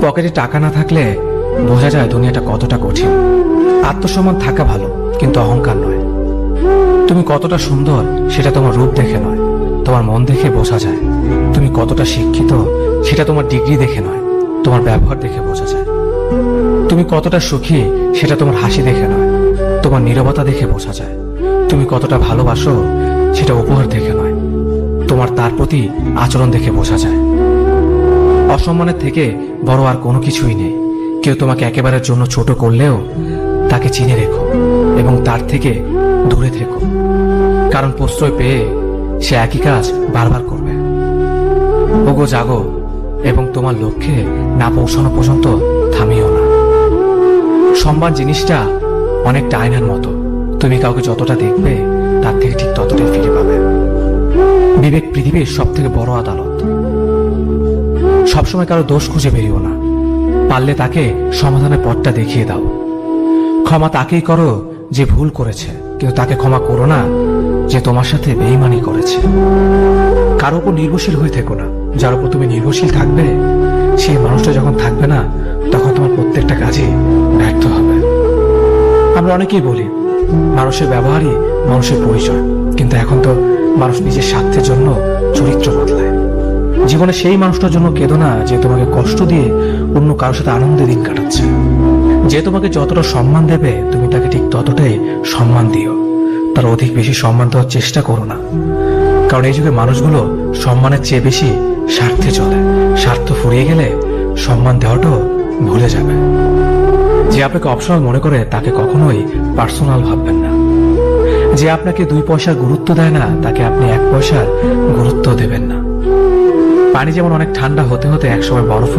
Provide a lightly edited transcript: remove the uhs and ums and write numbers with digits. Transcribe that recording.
পকেটে টাকা না থাকলে বোঝা যায় দুনিয়াটা কতটা কঠিন। আত্মসম্মান থাকা ভালো, কিন্তু অহংকার নয়। তুমি কতটা সুন্দর সেটা তোমার রূপ দেখে নয়, তোমার মন দেখে বোঝা যায়। তুমি কতটা শিক্ষিত সেটা তোমার ডিগ্রি দেখে নয়, তোমার ব্যবহার দেখে বোঝা যায়। তুমি কতটা সুখী সেটা তোমার হাসি দেখে নয়, তোমার নীরবতা দেখে বোঝা যায়। তুমি কতটা ভালোবাসো সেটা উপহার দেখে নয়, তোমার তার প্রতি আচরণ দেখে বোঝা যায়। অসম্মানের থেকে বড় আর কোনো কিছুই নেই। কেউ তোমাকে একেবারের জন্য ছোট করলেও তাকে চিনে রেখো এবং তার থেকে দূরে থেকো, কারণ প্রশ্রয় পেয়ে সে একই কাজ বারবার করবে। ওগো জাগো এবং তোমার লক্ষ্যে না পৌঁছানো পর্যন্ত থামিও না। সম্মান জিনিসটা অনেকটা আয়নার মতো, তুমি কাউকে যতটা দেখবে তার থেকে ঠিক ততটাই ফিরে পাবে। বিবেক পৃথিবীর সব থেকে বড় আদালত। সবসময় কারো দোষ খুঁজে বেরিও না, পারলে তাকে সমাধানের পথটা দেখিয়ে দাও। ক্ষমা তাকেই করো যে ভুল করেছে, কিন্তু তাকে ক্ষমা করো না যে তোমার সাথে বেঈমানি করেছে। কারো উপর নির্ভরশীল হয়ে থেকো না, যার উপর তুমি নির্ভরশীল থাকবে সেই মানুষটা যখন থাকবে না তখন তোমার প্রত্যেকটা কাজে ব্যর্থ হবে। আমরা অনেকেই বলি মানুষের ব্যবহারই মানুষের পরিচয়, কিন্তু এখন তো মানুষ নিজের স্বার্থের জন্য চরিত্র বদলায়। জীবনে সেই মানুষটার জন্য কেঁদো না যে তোমাকে কষ্ট দিয়ে অন্য কারোর সাথে আনন্দে দিন কাটাচ্ছে। যে তোমাকে যতটা সম্মান দেবে তুমি তাকে ঠিক ততটাই সম্মান দিও, তার অধিক বেশি সম্মান দেওয়ার চেষ্টা করো না। কারণ এই যুগে মানুষগুলো সম্মানের চেয়ে বেশি স্বার্থে চলে। স্বার্থ ফুরিয়ে গেলে সম্মান দেওয়াটাও ভুলে যাবে। যে আপনাকে অপশনাল মনে করে তাকে কখনোই পার্সোনাল ভাববেন না। যে আপনাকে 2 পয়সার গুরুত্ব দেয় না তাকে আপনি 1 পয়সার গুরুত্ব দেবেন না। পানি যেমন অনেক ঠান্ডা হতে হতে একসময় বরফ